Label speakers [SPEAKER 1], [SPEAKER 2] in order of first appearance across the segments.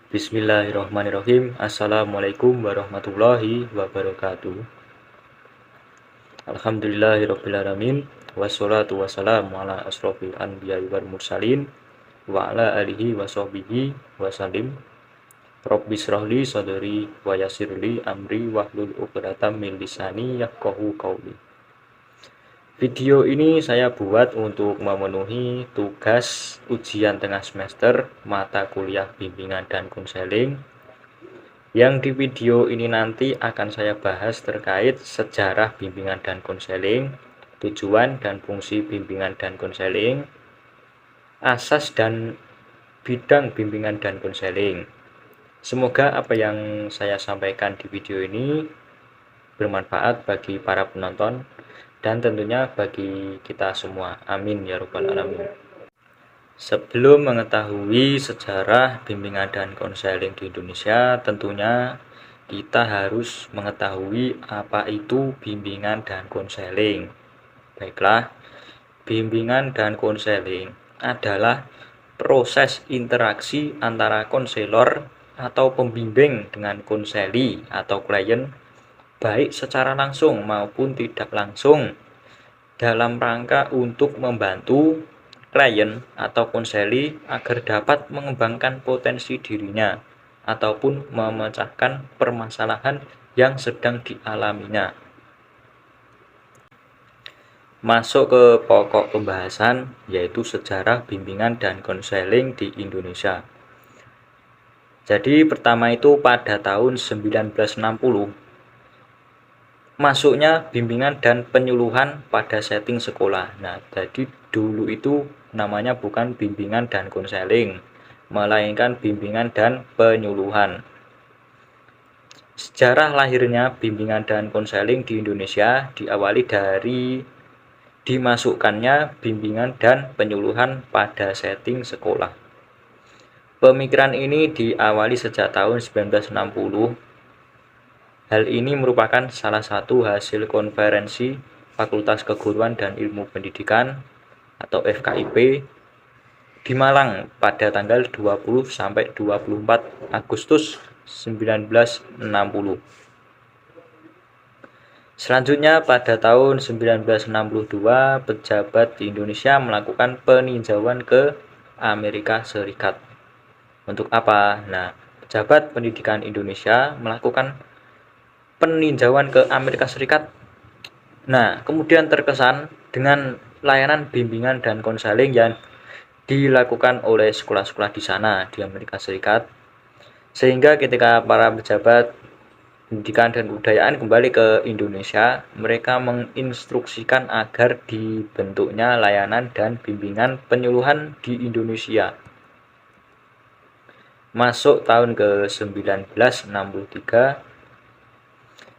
[SPEAKER 1] Bismillahirrahmanirrahim. Assalamualaikum warahmatullahi wabarakatuh. Alhamdulillahirrabbilalamin. Wassalatu wassalamu ala asrofil anbiya'i wal mursalin wa ala alihi wa sahbihi wasallim. Rabbi shrahli sadri wa yassirli amri wahlul 'uqdatam min lisani yafqahu qawli. Video ini saya buat untuk memenuhi tugas ujian tengah semester mata kuliah bimbingan dan konseling. Yang di video ini nanti akan saya bahas terkait sejarah bimbingan dan konseling, tujuan dan fungsi bimbingan dan konseling, asas dan bidang bimbingan dan konseling. Semoga apa yang saya sampaikan di video ini bermanfaat bagi para penonton dan tentunya bagi kita semua. Amin ya rabbal alamin. Sebelum mengetahui sejarah bimbingan dan konseling di Indonesia, tentunya kita harus mengetahui apa itu bimbingan dan konseling. Baiklah, bimbingan dan konseling adalah proses interaksi antara konselor atau pembimbing dengan konseli atau klien, baik secara langsung maupun tidak langsung, dalam rangka untuk membantu klien atau konseli agar dapat mengembangkan potensi dirinya ataupun memecahkan permasalahan yang sedang dialaminya. Masuk ke pokok pembahasan, yaitu sejarah bimbingan dan konseling di Indonesia. Jadi pertama itu pada tahun 1960 masuknya bimbingan dan penyuluhan pada setting sekolah. Nah, jadi dulu itu namanya bukan bimbingan dan konseling, melainkan bimbingan dan penyuluhan. Sejarah lahirnya bimbingan dan konseling di Indonesia diawali dari dimasukkannya bimbingan dan penyuluhan pada setting sekolah. Pemikiran ini diawali sejak tahun 1960. Hal ini merupakan salah satu hasil konferensi Fakultas Keguruan dan Ilmu Pendidikan atau FKIP di Malang pada tanggal 20 sampai 24 Agustus 1960. Selanjutnya pada tahun 1962 pejabat di Indonesia melakukan peninjauan ke Amerika Serikat. Untuk apa? Nah, pejabat pendidikan Indonesia melakukan peninjauan ke Amerika Serikat. Nah, kemudian terkesan dengan layanan bimbingan dan konseling yang dilakukan oleh sekolah-sekolah di sana di Amerika Serikat, sehingga ketika para pejabat pendidikan dan kebudayaan kembali ke Indonesia, mereka menginstruksikan agar dibentuknya layanan dan bimbingan penyuluhan di Indonesia. Masuk tahun ke 1963,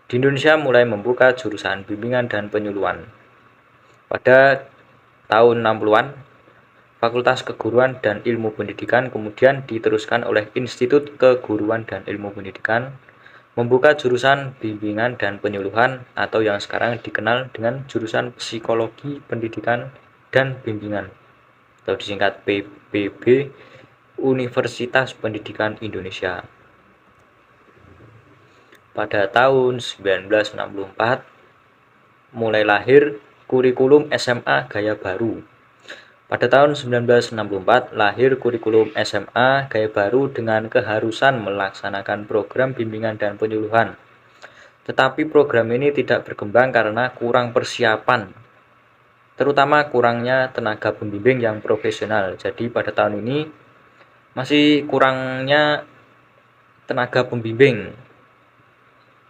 [SPEAKER 1] di Indonesia mulai membuka jurusan bimbingan dan penyuluhan. Pada tahun 60-an, Fakultas Keguruan dan Ilmu Pendidikan kemudian diteruskan oleh Institut Keguruan dan Ilmu Pendidikan membuka jurusan bimbingan dan penyuluhan atau yang sekarang dikenal dengan jurusan Psikologi Pendidikan dan Bimbingan atau disingkat PPB Universitas Pendidikan Indonesia. Pada tahun 1964 mulai lahir kurikulum SMA Gaya Baru. Pada tahun 1964 lahir kurikulum SMA Gaya Baru dengan keharusan melaksanakan program bimbingan dan penyuluhan. Tetapi program ini tidak berkembang karena kurang persiapan, terutama kurangnya tenaga pembimbing yang profesional. Jadi pada tahun ini masih kurangnya tenaga pembimbing.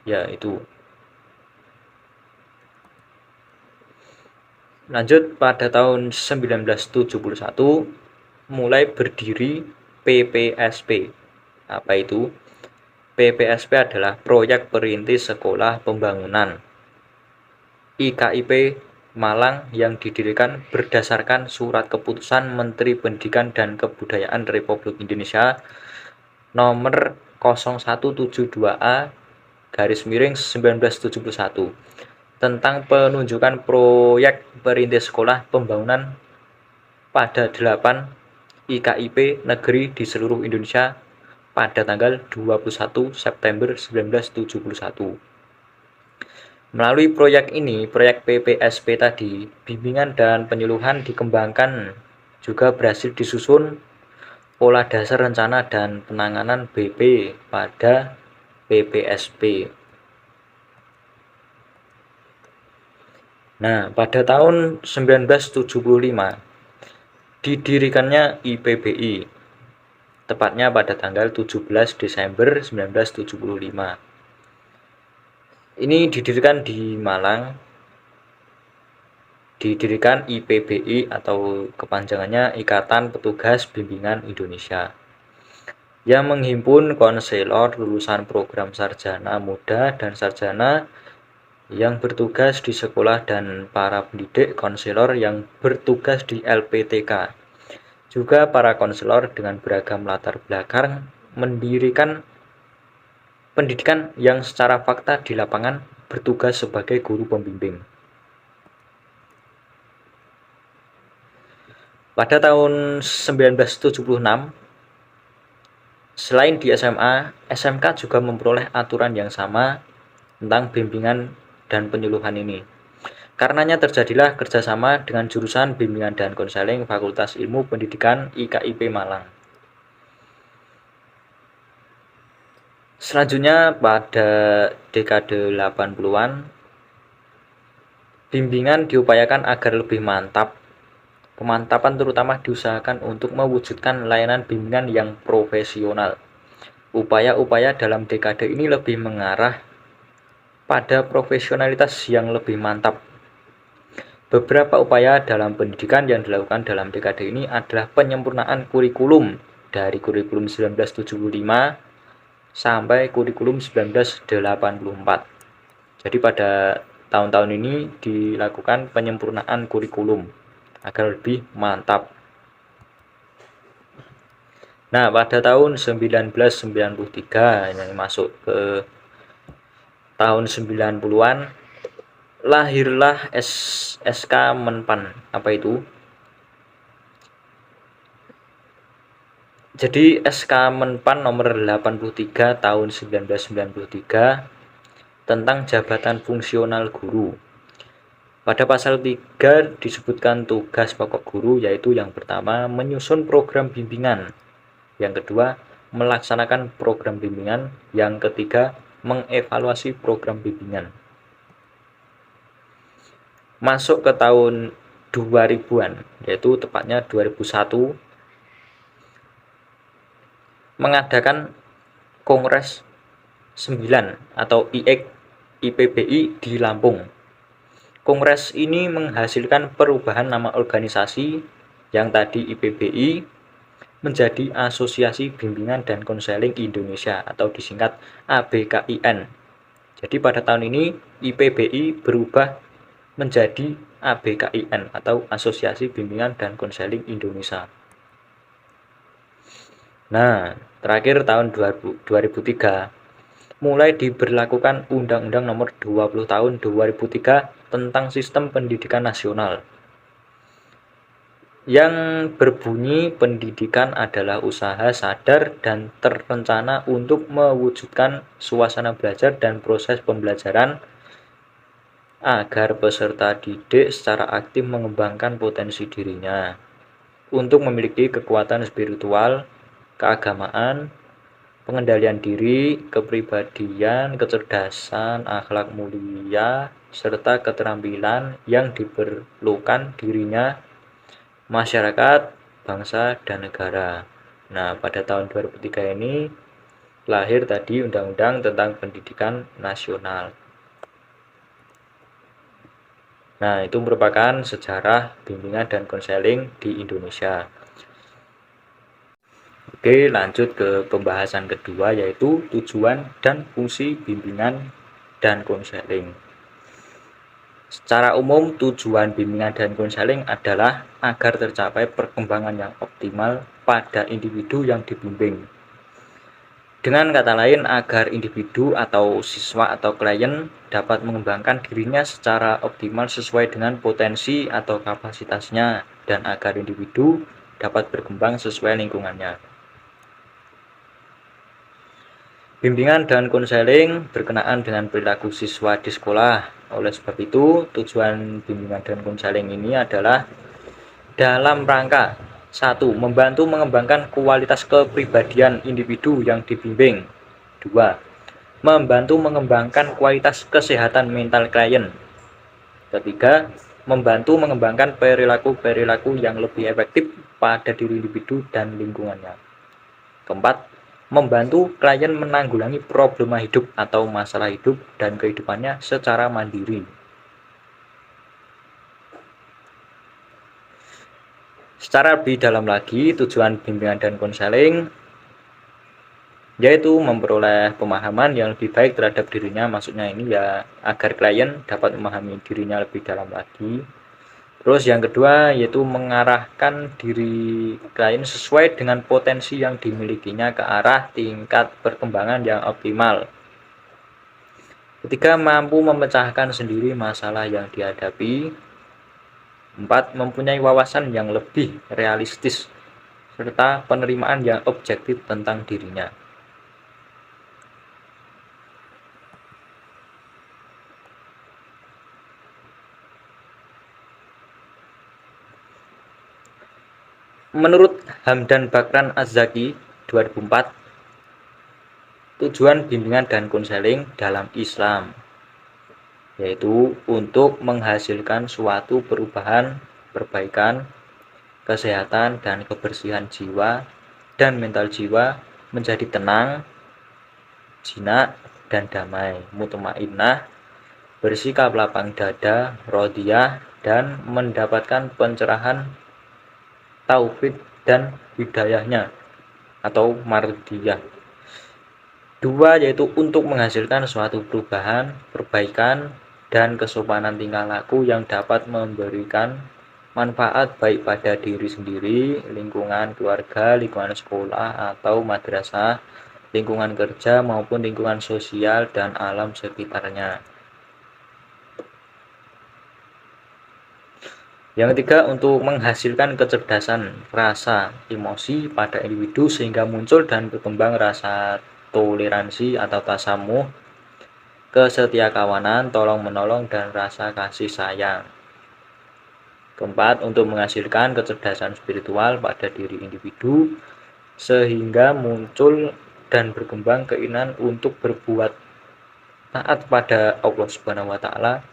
[SPEAKER 1] Ya, itu. Lanjut pada tahun 1971 mulai berdiri PPSP. Apa itu? PPSP adalah Proyek Perintis Sekolah Pembangunan IKIP Malang yang didirikan berdasarkan surat keputusan Menteri Pendidikan dan Kebudayaan Republik Indonesia nomor 0172A /1971 tentang penunjukan proyek perintis sekolah pembangunan pada 8 IKIP negeri di seluruh Indonesia pada tanggal 21 September 1971. Melalui proyek ini, proyek PPSP tadi, bimbingan dan penyuluhan dikembangkan, juga berhasil disusun pola dasar rencana dan penanganan BP pada PPSP. Nah, pada tahun 1975 didirikannya IPBI, tepatnya pada tanggal 17 Desember 1975. Ini didirikan di Malang, didirikan IPBI atau kepanjangannya Ikatan Petugas Bimbingan Indonesia, yang menghimpun konselor lulusan program sarjana muda dan sarjana yang bertugas di sekolah dan para pendidik konselor yang bertugas di LPTK. Juga para konselor dengan beragam latar belakang mendirikan pendidikan yang secara fakta di lapangan bertugas sebagai guru pembimbing. Pada tahun 1976, selain di SMA, SMK juga memperoleh aturan yang sama tentang bimbingan dan penyuluhan ini. Karenanya terjadilah kerjasama dengan jurusan bimbingan dan konseling Fakultas Ilmu Pendidikan IKIP Malang. Selanjutnya pada dekade 80-an, bimbingan diupayakan agar lebih mantap. Pemantapan terutama diusahakan untuk mewujudkan layanan bimbingan yang profesional. Upaya-upaya dalam dekade ini lebih mengarah pada profesionalitas yang lebih mantap. Beberapa upaya dalam pendidikan yang dilakukan dalam dekade ini adalah penyempurnaan kurikulum dari kurikulum 1975 sampai kurikulum 1984. Jadi pada tahun-tahun ini dilakukan penyempurnaan kurikulum agar lebih mantap. Nah, pada tahun 1993, yang masuk ke tahun 90-an, lahirlah SK Menpan. Apa itu? Jadi SK Menpan nomor 83 tahun 1993 tentang jabatan fungsional guru. Pada pasal 3 disebutkan tugas pokok guru, yaitu yang pertama menyusun program bimbingan, yang kedua melaksanakan program bimbingan, yang ketiga mengevaluasi program bimbingan. Masuk ke tahun 2000-an, yaitu tepatnya 2001, mengadakan Kongres 9 atau IEK IPBI di Lampung. Kongres ini menghasilkan perubahan nama organisasi yang tadi IPBI menjadi Asosiasi Bimbingan dan Konseling Indonesia atau disingkat ABKIN. Jadi pada tahun ini IPBI berubah menjadi ABKIN atau Asosiasi Bimbingan dan Konseling Indonesia. Nah, terakhir tahun 2003 mulai diberlakukan Undang-Undang Nomor 20 Tahun 2003 tentang Sistem Pendidikan Nasional, yang berbunyi pendidikan adalah usaha sadar dan terencana untuk mewujudkan suasana belajar dan proses pembelajaran agar peserta didik secara aktif mengembangkan potensi dirinya untuk memiliki kekuatan spiritual, keagamaan, pengendalian diri, kepribadian, kecerdasan, akhlak mulia, serta keterampilan yang diperlukan dirinya, masyarakat, bangsa, dan negara. Nah, pada tahun 2003 ini lahir tadi Undang-Undang tentang Pendidikan Nasional. Nah, itu merupakan sejarah bimbingan dan konseling di Indonesia. Oke, lanjut ke pembahasan kedua, yaitu tujuan dan fungsi bimbingan dan konseling. Secara umum, tujuan bimbingan dan konseling adalah agar tercapai perkembangan yang optimal pada individu yang dibimbing. Dengan kata lain, agar individu atau siswa atau klien dapat mengembangkan dirinya secara optimal sesuai dengan potensi atau kapasitasnya, dan agar individu dapat berkembang sesuai lingkungannya. bimbingan dan konseling berkenaan dengan perilaku siswa di sekolah. Oleh sebab itu, tujuan bimbingan dan konseling ini adalah dalam rangka 1. Membantu mengembangkan kualitas kepribadian individu yang dibimbing. 2. Membantu mengembangkan kualitas kesehatan mental klien. Ketiga, membantu mengembangkan perilaku-perilaku yang lebih efektif pada diri individu dan lingkungannya. Keempat, membantu klien menanggulangi problema hidup atau masalah hidup dan kehidupannya secara mandiri. Secara lebih dalam lagi, tujuan bimbingan dan konseling yaitu memperoleh pemahaman yang lebih baik terhadap dirinya, maksudnya ini ya agar klien dapat memahami dirinya lebih dalam lagi. Terus yang kedua yaitu mengarahkan diri klien sesuai dengan potensi yang dimilikinya ke arah tingkat perkembangan yang optimal. Ketiga, mampu memecahkan sendiri masalah yang dihadapi. 4. Mempunyai wawasan yang lebih realistis serta penerimaan yang objektif tentang dirinya. Menurut Hamdan Bakran Az-Zaki 2004, tujuan bimbingan dan konseling dalam Islam yaitu untuk menghasilkan suatu perubahan, perbaikan, kesehatan dan kebersihan jiwa dan mental jiwa menjadi tenang, jinak dan damai, mutmainnah, bersikap lapang dada, rodiyah, dan mendapatkan pencerahan taufik dan hidayahnya atau mardiyah. 2. Yaitu untuk menghasilkan suatu perubahan, perbaikan, dan kesopanan tingkah laku yang dapat memberikan manfaat baik pada diri sendiri, lingkungan keluarga, lingkungan sekolah atau madrasah, lingkungan kerja maupun lingkungan sosial dan alam sekitarnya. Yang ketiga, untuk menghasilkan kecerdasan rasa emosi pada individu sehingga muncul dan berkembang rasa toleransi atau tasamuh, kesetiakawanan, tolong-menolong, dan rasa kasih sayang. Keempat, untuk menghasilkan kecerdasan spiritual pada diri individu sehingga muncul dan berkembang keinginan untuk berbuat taat pada Allah Subhanahu wa taala,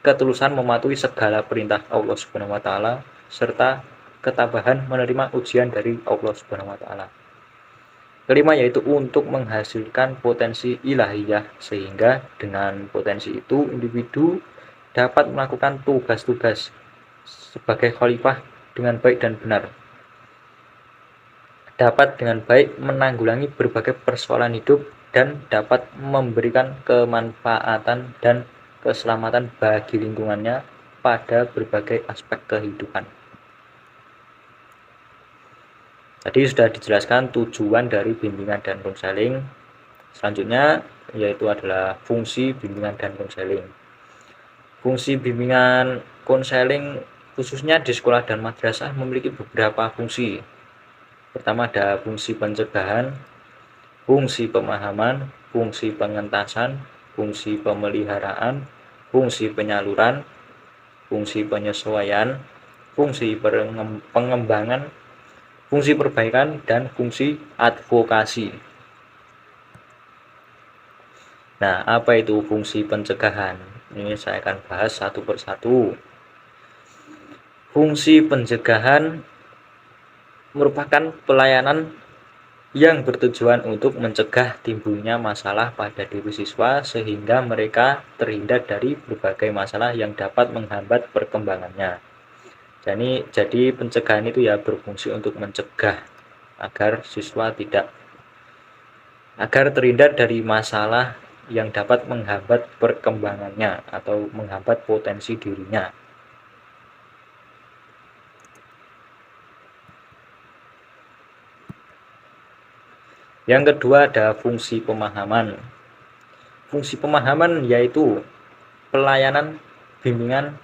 [SPEAKER 1] ketulusan mematuhi segala perintah Allah Subhanahu wa taala, serta ketabahan menerima ujian dari Allah Subhanahu wa taala. Kelima, yaitu untuk menghasilkan potensi ilahiyah sehingga dengan potensi itu individu dapat melakukan tugas-tugas sebagai khalifah dengan baik dan benar, dapat dengan baik menanggulangi berbagai persoalan hidup dan dapat memberikan kemanfaatan dan keselamatan bagi lingkungannya pada berbagai aspek kehidupan. Tadi sudah dijelaskan tujuan dari bimbingan dan konseling. Selanjutnya yaitu adalah fungsi bimbingan dan konseling. Fungsi bimbingan konseling khususnya di sekolah dan madrasah memiliki beberapa fungsi. Pertama ada fungsi pencegahan, fungsi pemahaman, fungsi pengentasan, fungsi pemeliharaan, fungsi penyaluran, fungsi penyesuaian, fungsi pengembangan, fungsi perbaikan, dan fungsi advokasi. Nah, apa itu fungsi pencegahan? Ini saya akan bahas satu persatu. Fungsi pencegahan merupakan pelayanan yang bertujuan untuk mencegah timbulnya masalah pada diri siswa sehingga mereka terhindar dari berbagai masalah yang dapat menghambat perkembangannya. Jadi pencegahan itu ya berfungsi untuk mencegah agar siswa agar terhindar dari masalah yang dapat menghambat perkembangannya atau menghambat potensi dirinya. Yang kedua ada fungsi pemahaman. Fungsi pemahaman yaitu pelayanan, bimbingan,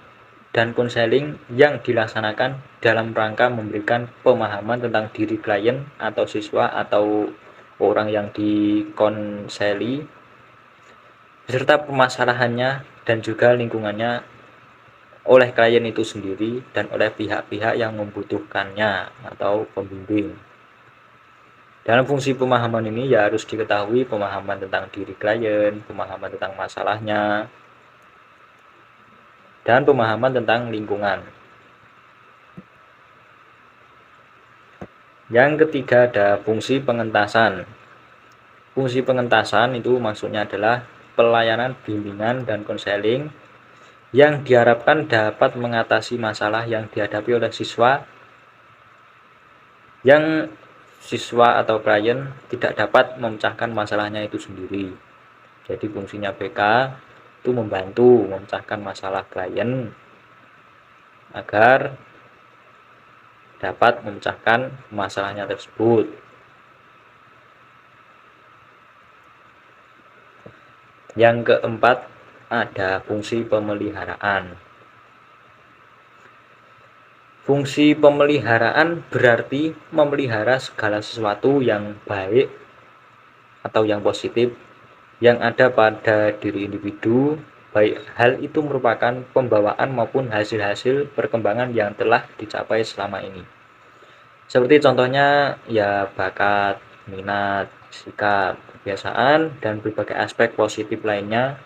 [SPEAKER 1] dan konseling yang dilaksanakan dalam rangka memberikan pemahaman tentang diri klien atau siswa atau orang yang dikonseli beserta permasalahannya dan juga lingkungannya oleh klien itu sendiri dan oleh pihak-pihak yang membutuhkannya atau pembimbing. Dalam fungsi pemahaman ini ya harus diketahui pemahaman tentang diri klien, pemahaman tentang masalahnya, dan pemahaman tentang lingkungan. Yang ketiga ada fungsi pengentasan. Fungsi pengentasan itu maksudnya adalah pelayanan bimbingan dan konseling yang diharapkan dapat mengatasi masalah yang dihadapi oleh siswa yang siswa atau klien tidak dapat memecahkan masalahnya itu sendiri. Jadi fungsinya BK itu membantu memecahkan masalah klien agar dapat memecahkan masalahnya tersebut. Yang keempat ada fungsi pemeliharaan. Fungsi pemeliharaan berarti memelihara segala sesuatu yang baik atau yang positif yang ada pada diri individu, baik hal itu merupakan pembawaan maupun hasil-hasil perkembangan yang telah dicapai selama ini. Seperti contohnya ya bakat, minat, sikap, kebiasaan, dan berbagai aspek positif lainnya,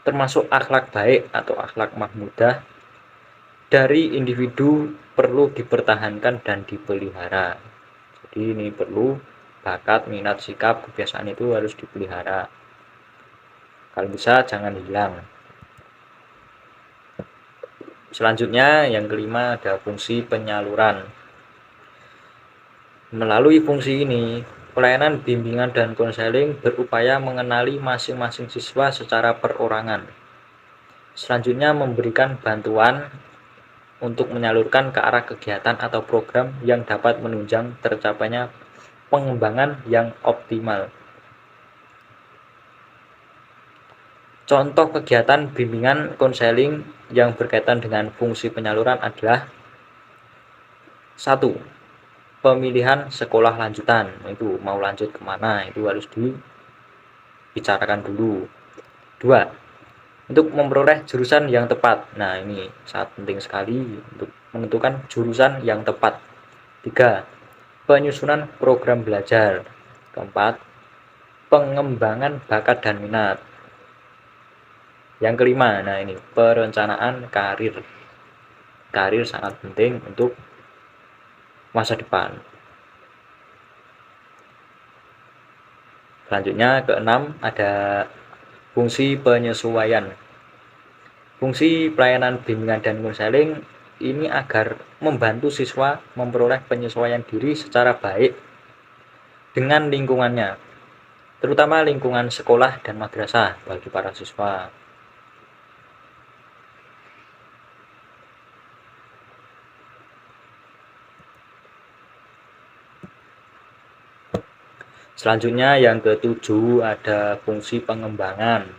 [SPEAKER 1] termasuk akhlak baik atau akhlak mahmudah dari individu perlu dipertahankan dan dipelihara. Jadi ini perlu bakat, minat, sikap, kebiasaan itu harus dipelihara. Kalau bisa jangan hilang. Selanjutnya yang kelima ada fungsi penyaluran. Melalui fungsi ini, pelayanan bimbingan dan konseling berupaya mengenali masing-masing siswa secara perorangan. Selanjutnya memberikan bantuan untuk menyalurkan ke arah kegiatan atau program yang dapat menunjang tercapainya pengembangan yang optimal. Contoh kegiatan bimbingan konseling yang berkaitan dengan fungsi penyaluran adalah 1. Pemilihan sekolah lanjutan, itu mau lanjut kemana itu harus dibicarakan dulu. 2. Untuk memperoleh jurusan yang tepat. Nah, ini sangat penting sekali untuk menentukan jurusan yang tepat. 3. Penyusunan program belajar. 4. Pengembangan bakat dan minat. Yang kelima, nah ini perencanaan karir. Karir sangat penting untuk masa depan. Selanjutnya keenam ada fungsi penyesuaian. Fungsi pelayanan bimbingan dan konseling ini agar membantu siswa memperoleh penyesuaian diri secara baik dengan lingkungannya, terutama lingkungan sekolah dan madrasah bagi para siswa. Selanjutnya yang ketujuh ada fungsi pengembangan.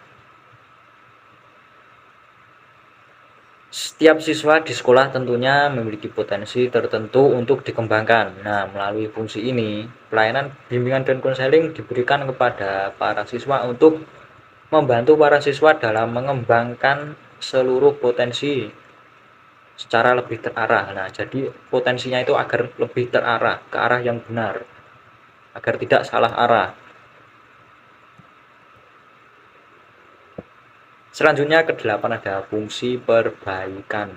[SPEAKER 1] Setiap siswa di sekolah tentunya memiliki potensi tertentu untuk dikembangkan. Nah, melalui fungsi ini, pelayanan bimbingan dan konseling diberikan kepada para siswa untuk membantu para siswa dalam mengembangkan seluruh potensi secara lebih terarah. Nah, jadi potensinya itu agar lebih terarah, ke arah yang benar, agar tidak salah arah. Selanjutnya kedelapan ada fungsi perbaikan.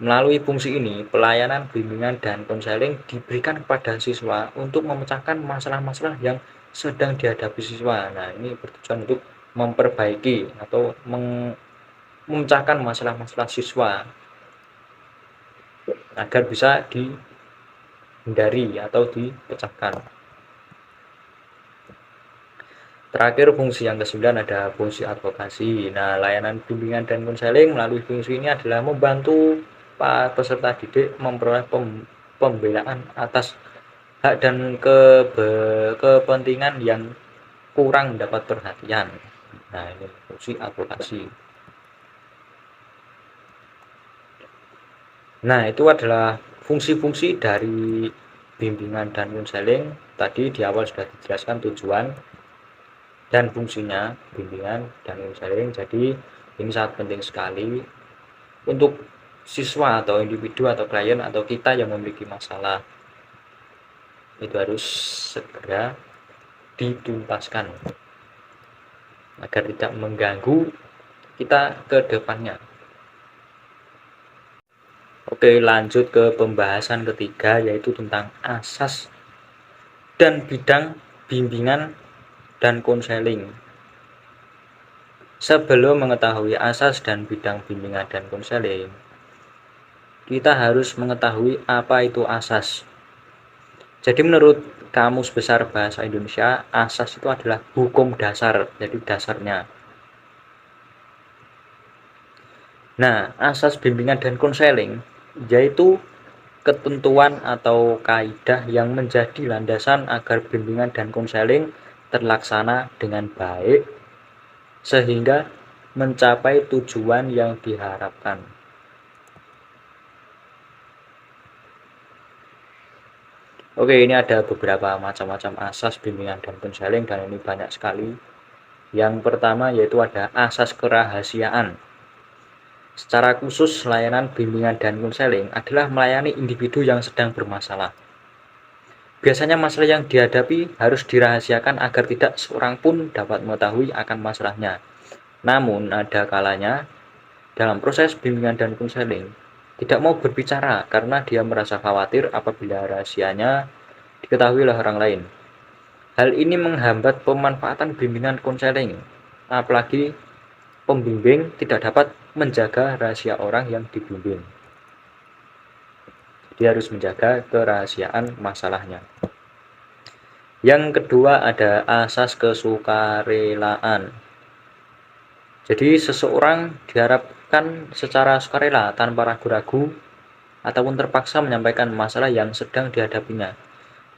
[SPEAKER 1] Melalui fungsi ini, pelayanan bimbingan dan konseling diberikan kepada siswa untuk memecahkan masalah-masalah yang sedang dihadapi siswa. Nah, ini bertujuan untuk memperbaiki atau memecahkan masalah-masalah siswa agar bisa dihindari atau dipecahkan. Terakhir fungsi yang ke-9 ada fungsi advokasi. Nah, layanan bimbingan dan konseling melalui fungsi ini adalah membantu para peserta didik memperoleh pembelaan atas hak dan kepentingan yang kurang mendapat perhatian. Nah, ini fungsi advokasi. Nah, itu adalah fungsi-fungsi dari bimbingan dan konseling tadi di awal sudah dijelaskan tujuan dan fungsinya bimbingan dan konseling. Jadi ini sangat penting sekali untuk siswa atau individu atau klien atau kita yang memiliki masalah, itu harus segera dituntaskan agar tidak mengganggu kita ke depannya. Oke, lanjut ke pembahasan ketiga, yaitu tentang asas dan bidang bimbingan dan konseling. Sebelum mengetahui asas dan bidang bimbingan dan konseling, kita harus mengetahui apa itu asas. Jadi menurut Kamus Besar Bahasa Indonesia, asas itu adalah hukum dasar, jadi dasarnya. Nah, asas bimbingan dan konseling yaitu ketentuan atau kaidah yang menjadi landasan agar bimbingan dan konseling terlaksana dengan baik sehingga mencapai tujuan yang diharapkan. Oke, ini ada beberapa macam-macam asas bimbingan dan konseling dan ini banyak sekali. Yang pertama yaitu ada asas kerahasiaan. Secara khusus, layanan bimbingan dan konseling adalah melayani individu yang sedang bermasalah. Biasanya masalah yang dihadapi harus dirahasiakan agar tidak seorang pun dapat mengetahui akan masalahnya. Namun, ada kalanya dalam proses bimbingan dan konseling tidak mau berbicara karena dia merasa khawatir apabila rahasianya diketahui oleh orang lain. Hal ini menghambat pemanfaatan bimbingan konseling, apalagi pembimbing tidak dapat menjaga rahasia orang yang dibimbing. Dia harus menjaga kerahasiaan masalahnya. Yang kedua ada asas kesukarelaan. Jadi seseorang diharapkan secara sukarela tanpa ragu-ragu ataupun terpaksa menyampaikan masalah yang sedang dihadapinya,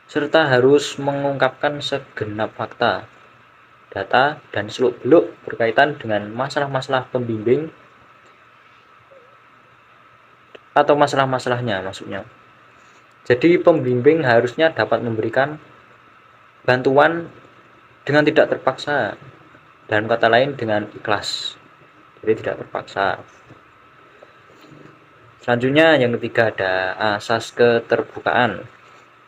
[SPEAKER 1] serta harus mengungkapkan segenap fakta, data, dan seluk-beluk berkaitan dengan masalah-masalah pembimbing atau masalah-masalahnya maksudnya. Jadi pembimbing harusnya dapat memberikan bantuan dengan tidak terpaksa, dalam kata lain dengan ikhlas, jadi tidak terpaksa. Selanjutnya yang ketiga ada asas keterbukaan.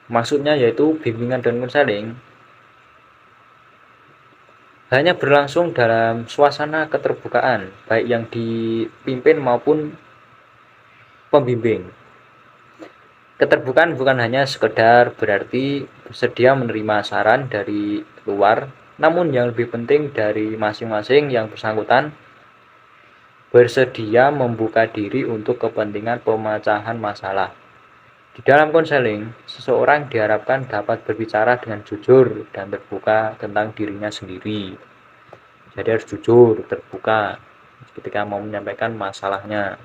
[SPEAKER 1] Maksudnya yaitu bimbingan dan konseling hanya berlangsung dalam suasana keterbukaan, baik yang dipimpin maupun pembimbing. Keterbukaan bukan hanya sekedar berarti bersedia menerima saran dari luar, namun yang lebih penting dari masing-masing yang bersangkutan bersedia membuka diri untuk kepentingan pemecahan masalah. Di dalam konseling, seseorang diharapkan dapat berbicara dengan jujur dan terbuka tentang dirinya sendiri. Jadi harus jujur, terbuka ketika mau menyampaikan masalahnya.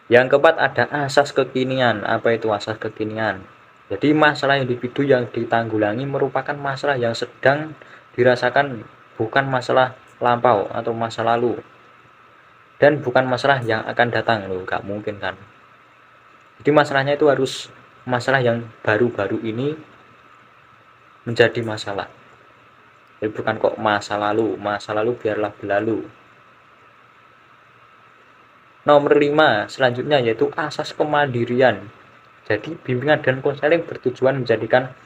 [SPEAKER 1] Yang keempat ada asas kekinian. Apa itu asas kekinian? Jadi masalah individu yang ditanggulangi merupakan masalah yang sedang dirasakan, bukan masalah lampau atau masa lalu, dan bukan masalah yang akan datang. Loh, nggak mungkin kan? Jadi masalahnya itu harus masalah yang baru-baru ini menjadi masalah. Jadi bukan kok masa lalu biarlah berlalu. Nomor 5 selanjutnya yaitu asas kemandirian. Jadi bimbingan dan konseling bertujuan menjadikan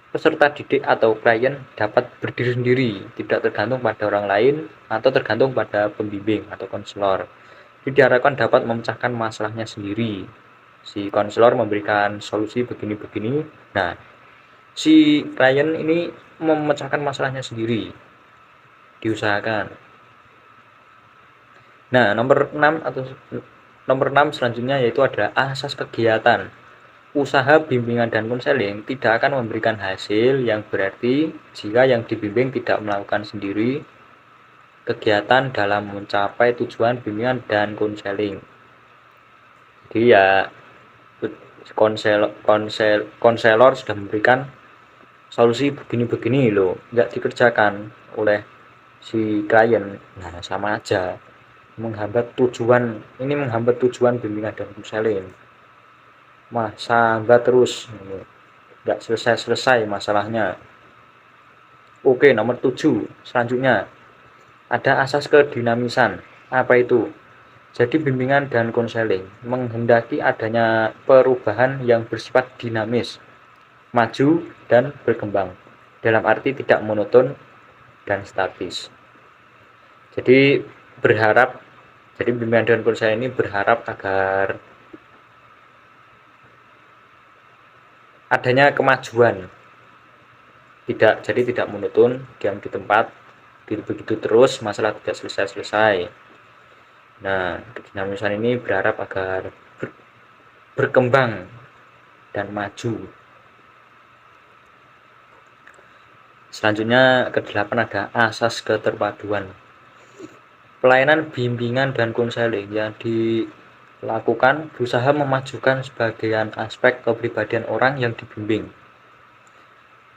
[SPEAKER 1] peserta didik atau klien dapat berdiri sendiri, tidak tergantung pada orang lain atau tergantung pada pembimbing atau konselor. Jadi diharapkan dapat memecahkan masalahnya sendiri. Si konselor memberikan solusi begini-begini, nah si klien ini memecahkan masalahnya sendiri, diusahakan. Nah, nomor 6 selanjutnya yaitu ada asas kegiatan. Usaha bimbingan dan konseling tidak akan memberikan hasil yang berarti jika yang dibimbing tidak melakukan sendiri kegiatan dalam mencapai tujuan bimbingan dan konseling. Jadi ya konselor sudah memberikan solusi begini-begini loh, nggak dikerjakan oleh si klien, nah sama aja menghambat tujuan bimbingan dan konseling. sambat terus, nggak selesai-selesai masalahnya. Oke, nomor 7 selanjutnya ada asas kedinamisan. Apa itu? Jadi bimbingan dan konseling menghendaki adanya perubahan yang bersifat dinamis, maju dan berkembang, dalam arti tidak monoton dan statis. Jadi bimbingan dan konseling ini berharap agar adanya kemajuan, tidak monoton, diam di tempat, begitu terus, masalah tidak selesai-selesai. Nah, kedinamisan ini berharap agar berkembang dan maju. Selanjutnya ke-8 ada asas keterpaduan. Pelayanan bimbingan dan konseling yang dilakukan berusaha memajukan sebagian aspek kepribadian orang yang dibimbing.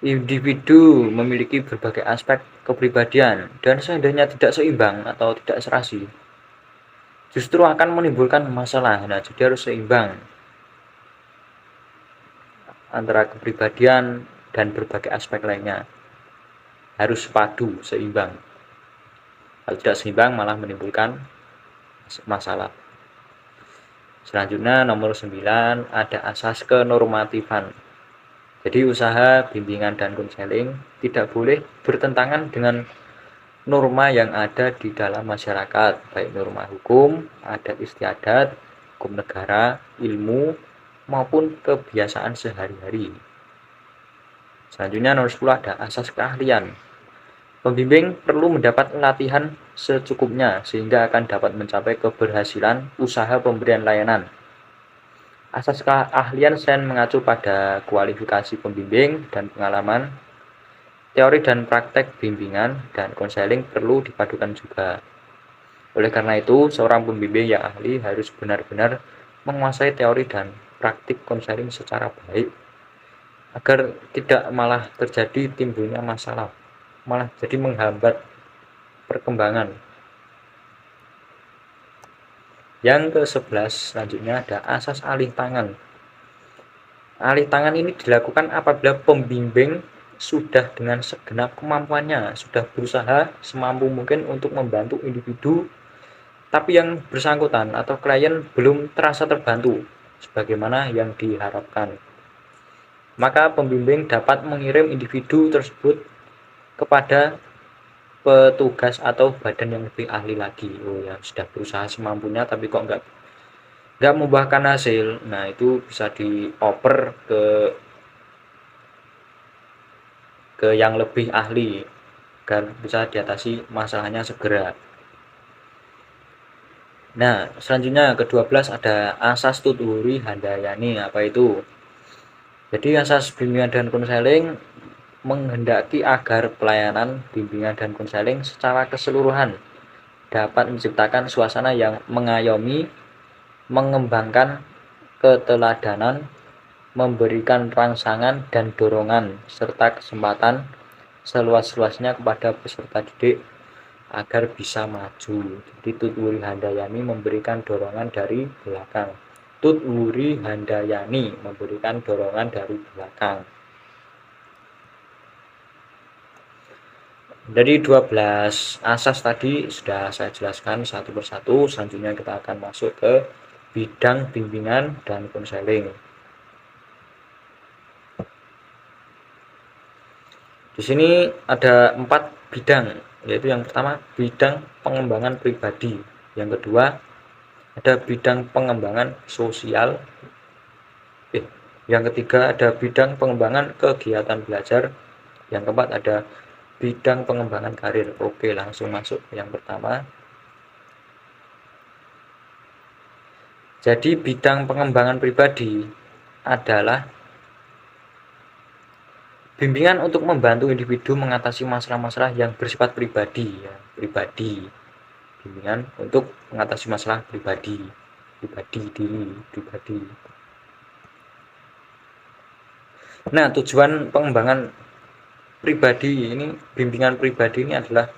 [SPEAKER 1] Individu memiliki berbagai aspek kepribadian dan seandainya tidak seimbang atau tidak serasi, justru akan menimbulkan masalah. Nah, jadi harus seimbang antara kepribadian dan berbagai aspek lainnya, harus padu, seimbang. Kalau tidak seimbang malah menimbulkan masalah. Selanjutnya nomor 9 ada asas kenormatifan. Jadi usaha bimbingan dan konseling tidak boleh bertentangan dengan norma yang ada di dalam masyarakat, baik norma hukum, adat istiadat, hukum negara, ilmu, maupun kebiasaan sehari-hari. Selanjutnya nomor 10 ada asas keahlian. Pembimbing perlu mendapat latihan secukupnya sehingga akan dapat mencapai keberhasilan usaha pemberian layanan. Asas keahlian selain mengacu pada kualifikasi pembimbing dan pengalaman, teori dan praktek bimbingan dan konseling perlu dipadukan juga. Oleh karena itu, seorang pembimbing yang ahli harus benar-benar menguasai teori dan praktik konseling secara baik agar tidak malah terjadi timbulnya masalah, malah jadi menghambat perkembangan. Yang ke-11 selanjutnya ada asas alih tangan. Alih tangan ini dilakukan apabila pembimbing sudah dengan segenap kemampuannya sudah berusaha semampu mungkin untuk membantu individu, tapi yang bersangkutan atau klien belum terasa terbantu sebagaimana yang diharapkan. Maka pembimbing dapat mengirim individu tersebut kepada petugas atau badan yang lebih ahli lagi. Oh ya, sudah berusaha semampunya tapi kok nggak membuahkan hasil. Nah, itu bisa dioper ke yang lebih ahli agar bisa diatasi masalahnya segera. Nah, selanjutnya ke-12 ada asas tuturi handayani. Apa itu? Jadi asas bimbingan dan konseling menghendaki agar pelayanan bimbingan dan konseling secara keseluruhan dapat menciptakan suasana yang mengayomi, mengembangkan keteladanan, memberikan rangsangan dan dorongan serta kesempatan seluas-luasnya kepada peserta didik agar bisa maju. Jadi tuturi handayani memberikan dorongan dari belakang. Tuturi handayani memberikan dorongan dari belakang. Dari 12 asas tadi sudah saya jelaskan satu persatu. Selanjutnya kita akan masuk ke bidang bimbingan dan konseling. Di sini ada 4 bidang, yaitu yang pertama bidang pengembangan pribadi, yang kedua ada bidang pengembangan sosial, yang ketiga ada bidang pengembangan kegiatan belajar, yang keempat ada bidang pengembangan karir. Oke, langsung masuk ke yang pertama. Jadi bidang pengembangan pribadi adalah bimbingan untuk membantu individu mengatasi masalah-masalah yang bersifat pribadi, ya, pribadi. Bimbingan untuk mengatasi masalah pribadi diri, pribadi. Nah, tujuan pengembangan pribadi ini, bimbingan pribadi ini adalah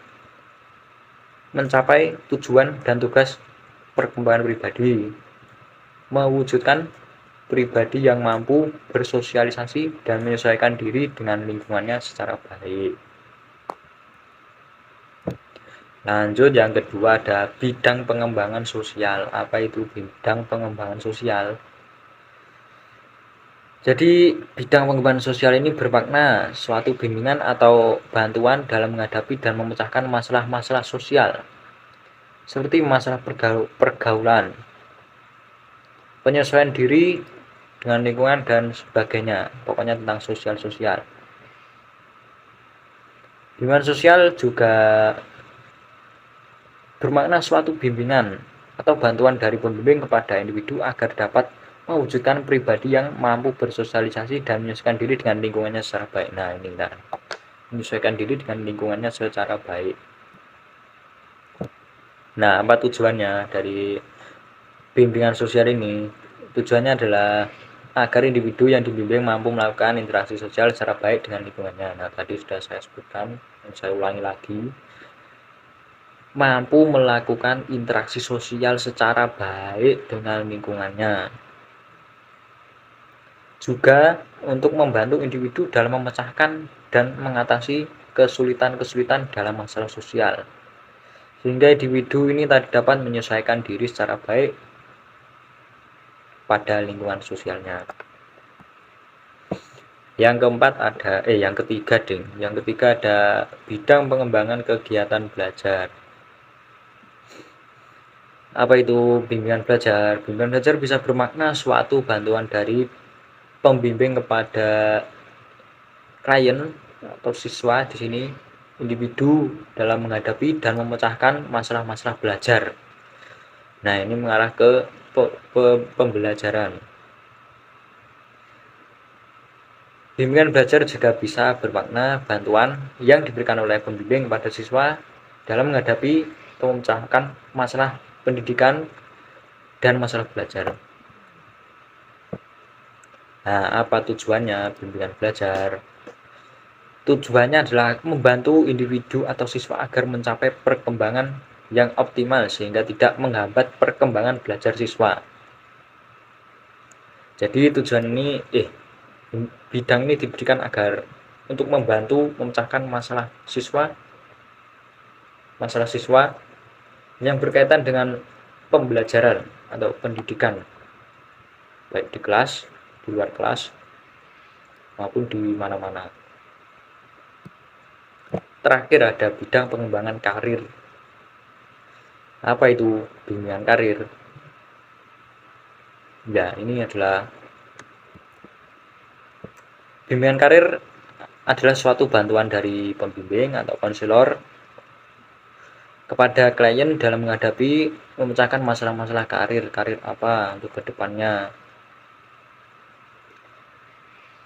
[SPEAKER 1] mencapai tujuan dan tugas perkembangan pribadi, mewujudkan pribadi yang mampu bersosialisasi dan menyesuaikan diri dengan lingkungannya secara baik. Lanjut, yang kedua ada bidang pengembangan sosial. Apa itu bidang pengembangan sosial? Jadi bidang pengembangan sosial ini bermakna suatu bimbingan atau bantuan dalam menghadapi dan memecahkan masalah-masalah sosial seperti masalah pergaulan, penyesuaian diri dengan lingkungan dan sebagainya. Pokoknya tentang sosial-sosial. Bimbingan sosial juga bermakna suatu bimbingan atau bantuan dari pembimbing kepada individu agar dapat mewujudkan pribadi yang mampu bersosialisasi dan menyesuaikan diri dengan lingkungannya secara baik. Nah, ini menyesuaikan diri dengan lingkungannya secara baik. Nah, apa tujuannya dari bimbingan sosial ini? Tujuannya adalah agar individu yang dibimbing mampu melakukan interaksi sosial secara baik dengan lingkungannya. Nah, tadi sudah saya sebutkan, saya ulangi lagi. Mampu melakukan interaksi sosial secara baik dengan lingkungannya. Juga untuk membantu individu dalam memecahkan dan mengatasi kesulitan-kesulitan dalam masalah sosial, sehingga individu ini tadi dapat menyesuaikan diri secara baik pada lingkungan sosialnya. Yang ketiga ada bidang pengembangan kegiatan belajar. Apa itu bimbingan belajar? Bimbingan belajar bisa bermakna suatu bantuan dari pembimbing kepada klien atau siswa, di sini individu, dalam menghadapi dan memecahkan masalah-masalah belajar. Nah, ini mengarah ke pembelajaran. Bimbingan belajar juga bisa bermakna bantuan yang diberikan oleh pembimbing kepada siswa dalam menghadapi atau memecahkan masalah pendidikan dan masalah belajar. Nah, apa tujuannya bimbingan belajar? Tujuannya adalah membantu individu atau siswa agar mencapai perkembangan yang optimal sehingga tidak menghambat perkembangan belajar siswa. Jadi tujuan ini bidang ini diberikan agar untuk membantu memecahkan masalah siswa yang berkaitan dengan pembelajaran atau pendidikan, baik di kelas, di luar kelas, maupun di mana-mana. Terakhir ada bidang pengembangan karir. Apa itu bimbingan karir? Ya, ini adalah bimbingan karir adalah suatu bantuan dari pembimbing atau konselor kepada klien dalam menghadapi memecahkan masalah-masalah karir apa untuk kedepannya.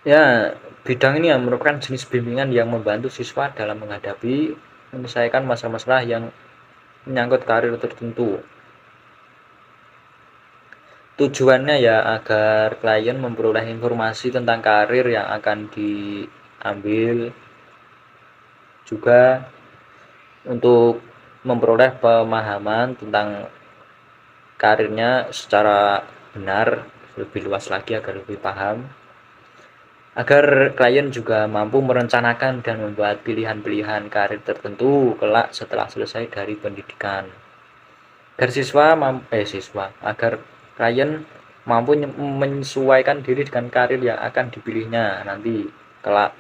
[SPEAKER 1] Ya, bidang ini merupakan jenis bimbingan yang membantu siswa dalam menghadapi menyelesaikan masalah-masalah yang menyangkut karir tertentu. Tujuannya ya agar klien memperoleh informasi tentang karir yang akan diambil, juga untuk memperoleh pemahaman tentang karirnya secara benar, lebih luas lagi agar lebih paham, agar klien juga mampu merencanakan dan membuat pilihan-pilihan karir tertentu kelak setelah selesai dari pendidikan. Agar klien mampu menyesuaikan diri dengan karir yang akan dipilihnya nanti kelak,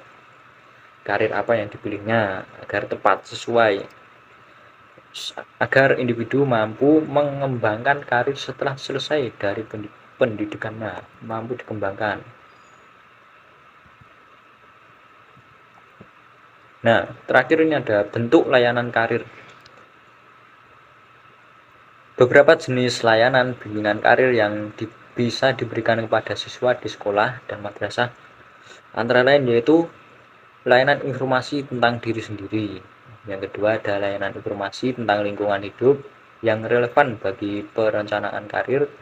[SPEAKER 1] karir apa yang dipilihnya agar tepat sesuai, agar individu mampu mengembangkan karir setelah selesai dari pendidikannya, mampu dikembangkan. Nah, terakhir ini ada bentuk layanan karir. Beberapa jenis layanan bimbingan karir yang bisa diberikan kepada siswa di sekolah dan madrasah antara lain yaitu layanan informasi tentang diri sendiri. Yang kedua ada layanan informasi tentang lingkungan hidup yang relevan bagi perencanaan karir.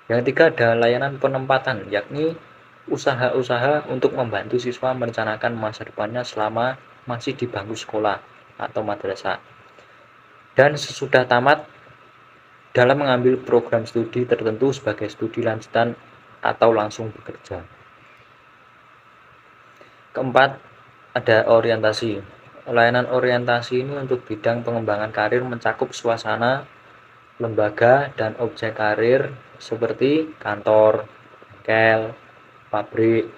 [SPEAKER 1] Yang ketiga ada layanan penempatan, yakni usaha-usaha untuk membantu siswa merencanakan masa depannya selama masih di bangku sekolah atau madrasah, dan sesudah tamat dalam mengambil program studi tertentu sebagai studi lanjutan atau langsung bekerja. Keempat, ada orientasi. Layanan orientasi ini untuk bidang pengembangan karir mencakup suasana, lembaga, dan objek karir seperti kantor, bengkel, pabrik,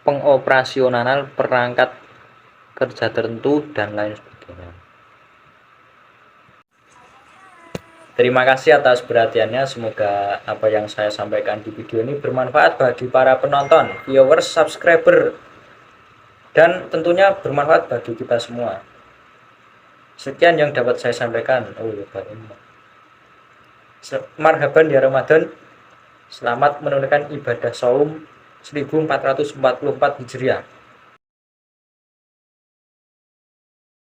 [SPEAKER 1] pengoperasionalan perangkat kerja tertentu, dan lain sebagainya. Terima kasih atas perhatiannya. Semoga apa yang saya sampaikan di video ini bermanfaat bagi para penonton, viewers, subscriber, dan tentunya bermanfaat bagi kita semua. Sekian yang dapat saya sampaikan. Marhaban ya Ramadan. Selamat menunaikan ibadah saum 1444 Hijriah.